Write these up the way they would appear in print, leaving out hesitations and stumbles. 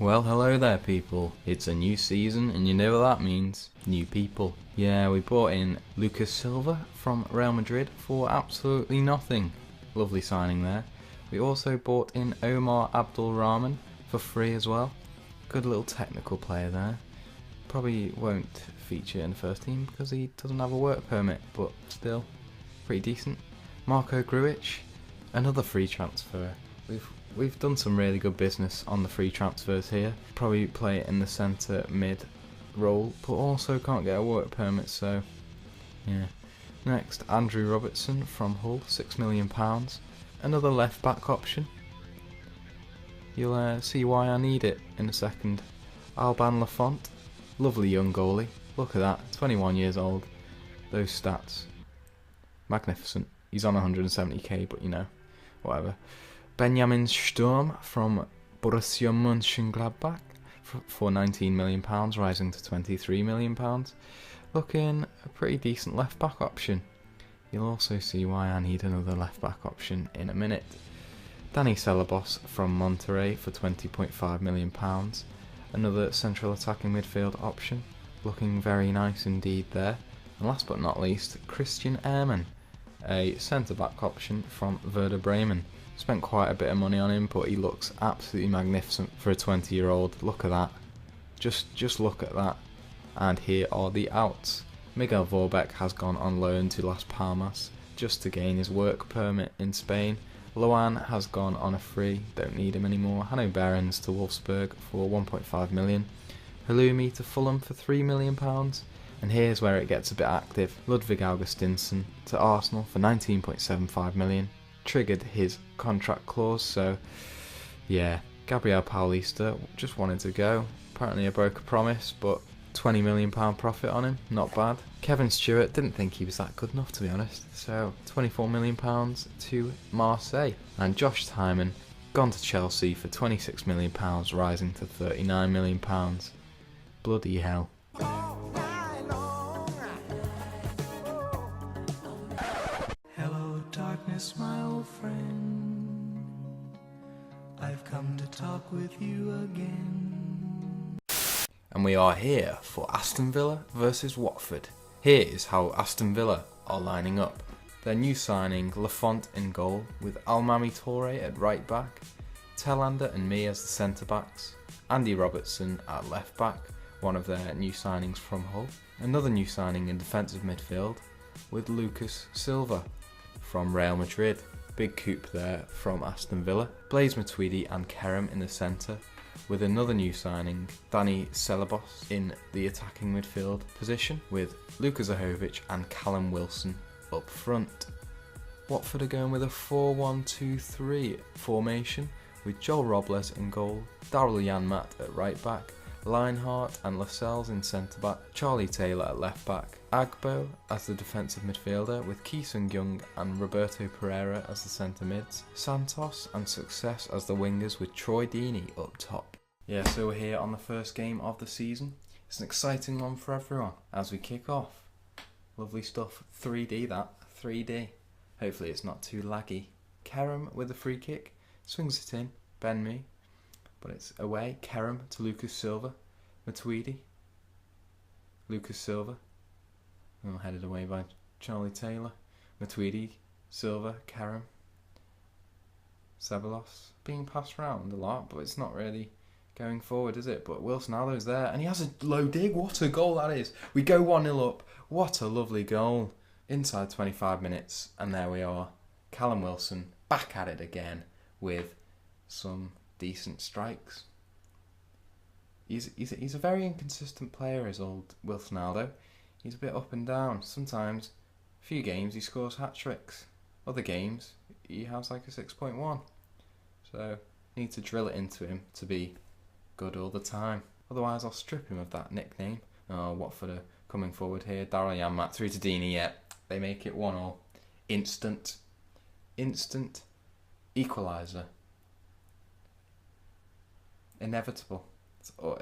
Well, hello there people. It's a new season and you know what that means. New people. Yeah, we brought in Lucas Silva from Real Madrid for absolutely nothing. Lovely signing there. We also bought in Omar Abdulrahman for free as well. Good little technical player there. Probably won't feature in the first team because he doesn't have a work permit, but still pretty decent. Marco Grujic, another free transfer. We've done some really good business on the free transfers here. Probably play it in the centre mid role, but also can't get a work permit, so yeah. Next, Andrew Robertson from Hull, £6 million. Another left back option. You'll see why I need it in a second. Alban Lafont, lovely young goalie. Look at that, 21 years old. Those stats, magnificent. He's on 170k, but you know, whatever. Benjamin Sturm from Borussia Mönchengladbach for £19 million, rising to £23 million. Looking a pretty decent left back option. You'll also see why I need another left back option in a minute. Danny Celebos from Monterrey for £20.5 million. Another central attacking midfield option. Looking very nice indeed there. And last but not least, Christian Ehrmann, a centre back option from Werder Bremen. Spent quite a bit of money on him, but he looks absolutely magnificent for a 20-year-old. Look at that. Just look at that. And here are the outs. Miguel Vorbeck has gone on loan to Las Palmas just to gain his work permit in Spain. Loan has gone on a free, don't need him anymore. Hanno Behrens to Wolfsburg for £1.5 million. Halloumi to Fulham for £3 million. And here's where it gets a bit active. Ludwig Augustinsson to Arsenal for £19.75 million. Triggered his contract clause, so yeah. Gabriel Paulista just wanted to go. Apparently I broke a promise, but £20 million profit on him, not bad. Kevin Stewart, didn't think he was that good enough to be honest, so £24 million to Marseille. And Josh Tyman, gone to Chelsea for £26 million, rising to £39 million. Bloody hell. Hello darkness, my old friend, I've come to talk with you again. And we are here for Aston Villa versus Watford. Here is how Aston Villa are lining up. Their new signing, Lafont in goal, with Almami Toure at right back, Telander and me as the centre backs, Andy Robertson at left back, one of their new signings from Hull. Another new signing in defensive midfield with Lucas Silva from Real Madrid. Big coup there from Aston Villa. Blaise Matuidi and Kerem in the centre, with another new signing, Danny Celebos in the attacking midfield position, with Luka Zahovic and Callum Wilson up front. Watford are going with a 4-1-2-3 formation, with Joel Robles in goal, Daryl Janmaat at right back, Lineheart and Lascelles in centre back, Charlie Taylor at left back, Agbo as the defensive midfielder with Ki Sung-young and Roberto Pereira as the centre mids, Santos and Success as the wingers with Troy Deeney up top. Yeah, so we're here on the first game of the season. It's an exciting one for everyone as we kick off. Lovely stuff. 3D that. 3D. Hopefully it's not too laggy. Kerem with a free kick. Swings it in. Ben Mee. But it's away. Kerem to Lucas Silva. Matuidi. Lucas Silva. Oh, headed away by Charlie Taylor. Matuidi. Silva. Kerem. Ceballos. Being passed around a lot, but it's not really going forward, is it? But Wilson Allo's there, and he has a low dig. What a goal that is. We go 1-0 up. What a lovely goal. Inside 25 minutes, and there we are. Callum Wilson back at it again with some decent strikes. He's a very inconsistent player, is old Wilson Aldo. He's a bit up and down. Sometimes, a few games he scores hat-tricks. Other games, he has like a 6.1. So, need to drill it into him to be good all the time. Otherwise, I'll strip him of that nickname. Oh, Watford are coming forward here. Daryl Janmaat through to Deeney. Yeah, they make it 1-1. Instant equaliser. Inevitable.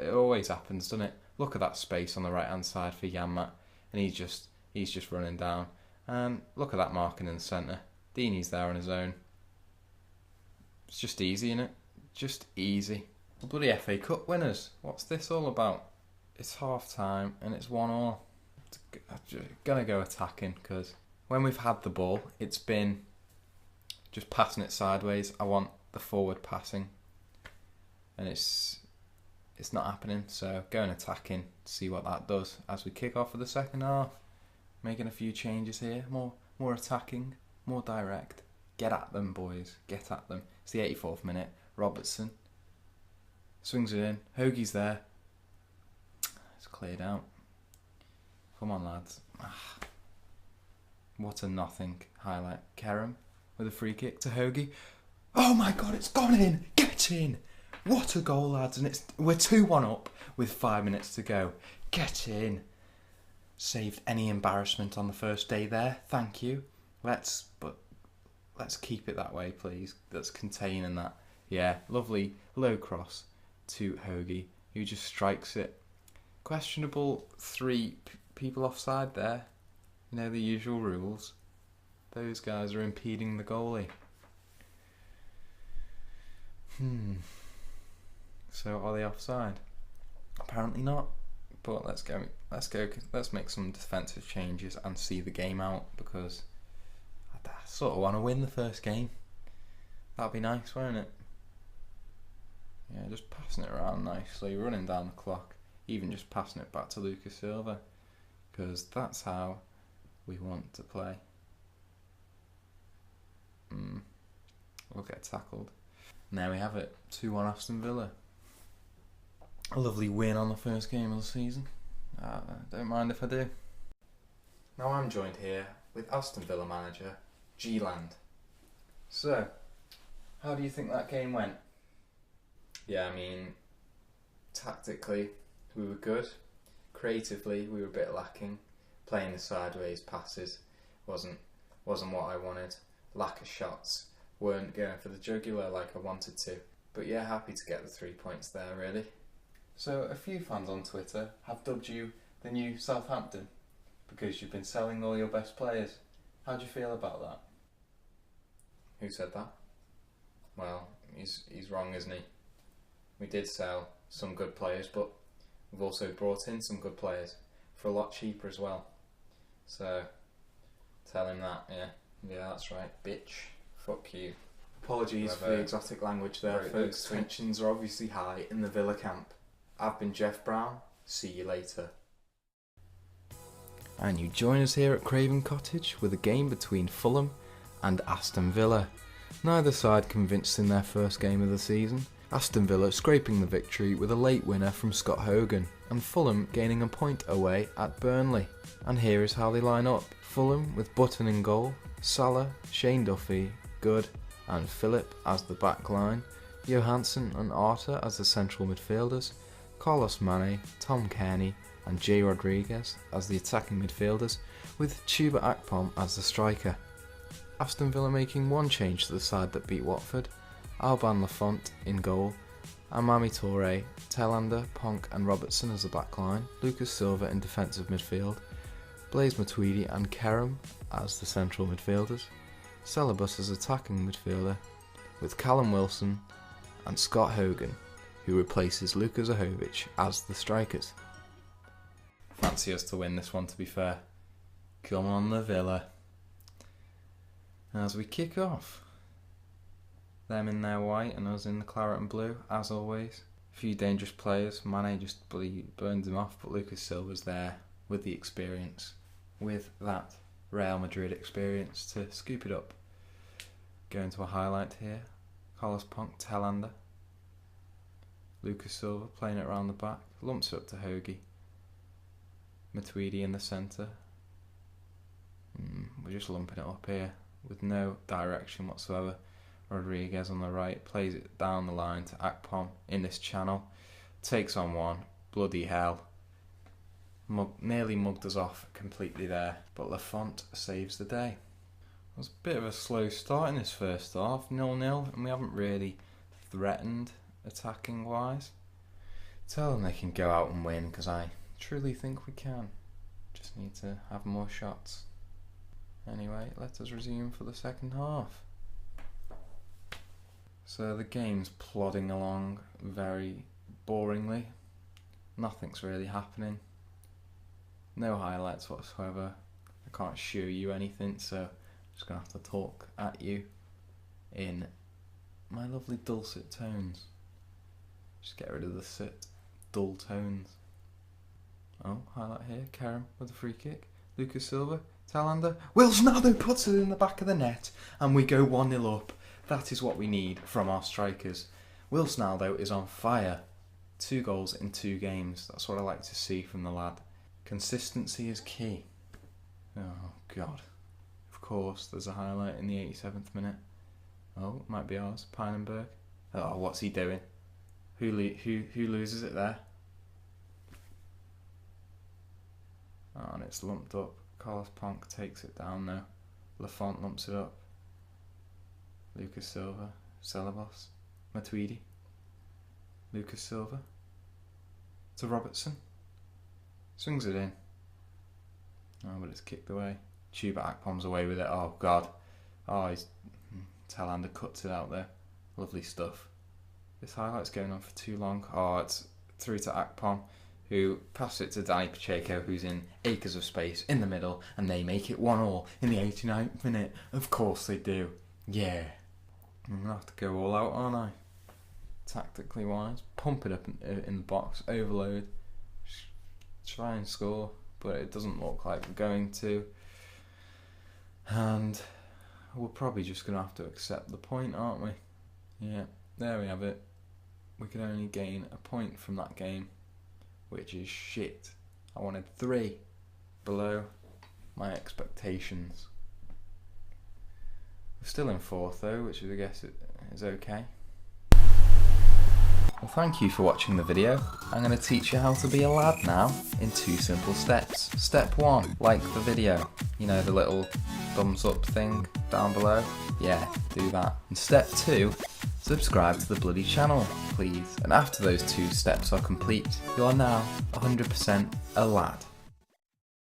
It always happens, doesn't it? Look at that space on the right hand side for Janmaat, and he's just running down. And look at that marking in the centre. Deeney's there on his own. It's just easy, innit? Just easy. The bloody FA Cup winners. What's this all about? It's half time and it's 1-1. I'm gonna go attacking because when we've had the ball, it's been just passing it sideways. I want the forward passing, and it's not happening. So going attacking, see what that does as we kick off for the second half. Making a few changes here. More attacking, more direct. Get at them, boys. Get at them. It's the 84th minute. Robertson swings it in. Hoagie's there. It's cleared out. Come on, lads. What a nothing highlight. Kerem with a free kick to Hoagie. Oh my God, it's gone in. Get in. What a goal, lads. And we're 2-1 up with 5 minutes to go. Get in. Saved any embarrassment on the first day there. Thank you. Let's keep it that way, please. That's containing that. Yeah, lovely low cross to Hoagie, who just strikes it. Questionable 3 people offside there. You know, the usual rules. Those guys are impeding the goalie. So are they offside? Apparently not. But let's make some defensive changes and see the game out, because I sort of want to win the first game. That'd be nice, won't it? Yeah, just passing it around nicely, running down the clock, even just passing it back to Lucas Silva, because that's how we want to play. We'll get tackled. And there we have it, 2-1 Aston Villa. A lovely win on the first game of the season. Don't mind if I do. Now I'm joined here with Aston Villa manager GeeLand. So, how do you think that game went? Yeah, I mean, tactically we were good. Creatively we were a bit lacking. Playing the sideways passes wasn't what I wanted. Lack of shots, weren't going for the jugular like I wanted to. But yeah, happy to get the 3 points there, really. So a few fans on Twitter have dubbed you the new Southampton because you've been selling all your best players. How do you feel about that? Who said that? Well, he's wrong, isn't he? We did sell some good players, but we've also brought in some good players for a lot cheaper as well. So tell him that, yeah, that's right, bitch. Fuck you. Apologies for the exotic language there, folks. Tensions are obviously high in the Villa camp. I've been Jeff Brown. See you later. And you join us here at Craven Cottage with a game between Fulham and Aston Villa. Neither side convinced in their first game of the season. Aston Villa scraping the victory with a late winner from Scott Hogan, and Fulham gaining a point away at Burnley. And here is how they line up. Fulham with Button in goal, Salah, Shane Duffy, Good and Philip as the back line, Johansson and Arter as the central midfielders, Carlos Mane, Tom Kearney and Jay Rodriguez as the attacking midfielders, with Chuba Akpom as the striker. Aston Villa making one change to the side that beat Watford, Alban Lafont in goal, Amami Toure, Telander, Ponk and Robertson as the back line, Lucas Silva in defensive midfield, Blaise Matuidi and Kerem as the central midfielders, Celebus as attacking midfielder, with Callum Wilson and Scott Hogan, who replaces Luka Zahovic as the strikers. Fancy us to win this one, to be fair. Come on the Villa. As we kick off, them in their white and us in the claret and blue, as always. A few dangerous players. Mane just burned him off, but Lucas Silva's there with the experience, with that Real Madrid experience to scoop it up. Going to a highlight here. Carlos Ponk, Telander. Lucas Silva playing it around the back, lumps it up to Hoagie. Matuidi in the centre. We're just lumping it up here with no direction whatsoever. Rodriguez on the right, plays it down the line to Akpom in this channel. Takes on one, bloody hell. Nearly mugged us off completely there, but Lafont saves the day. It was a bit of a slow start in this first half, 0-0, and we haven't really threatened attacking wise. Tell them they can go out and win, because I truly think we can. Just need to have more shots. Anyway, let us resume for the second half. So the game's plodding along very boringly. Nothing's really happening. No highlights whatsoever. I can't show you anything, so I'm just going to have to talk at you in my lovely dulcet tones. Just get rid of the dull tones. Oh, highlight here. Kerem with a free kick. Lucas Silva. Talander. Wilsonado puts it in the back of the net and we go 1-0 up. That is what we need from our strikers. Wilsonado is on fire. 2 goals in 2 games. That's what I like to see from the lad. Consistency is key. Oh, God. Of course, there's a highlight in the 87th minute. Oh, might be ours. Pynenberg. Oh, what's he doing? Who loses it there? Oh, and it's lumped up. Carlos Ponk takes it down now. Lafont lumps it up. Lucas Silva. Celebos. Matuidi. Lucas Silva. To Robertson. Swings it in. Oh, but it's kicked away. Chuba Akpom's away with it. Oh, God. Oh, Talander cuts it out there. Lovely stuff. This highlight's going on for too long. Oh, it's through to Akpom, who passes it to Danny Pacheco, who's in acres of space in the middle, and they make it 1-1 in the 89th minute. Of course they do. Yeah. I'm going to have to go all out, aren't I? Tactically wise. Pump it up in the box. Overload. Try and score, but it doesn't look like we're going to. And we're probably just going to have to accept the point, aren't we? Yeah, there we have it. We can only gain a point from that game, which is shit. I wanted 3 below my expectations. We're still in 4th though, which I guess is okay. Well, thank you for watching the video. I'm going to teach you how to be a lad now in 2 simple steps. Step 1, like the video. You know, the little thumbs up thing down below? Yeah, do that. And step 2, subscribe to the bloody channel, please. And after those 2 steps are complete, you are now 100% a lad.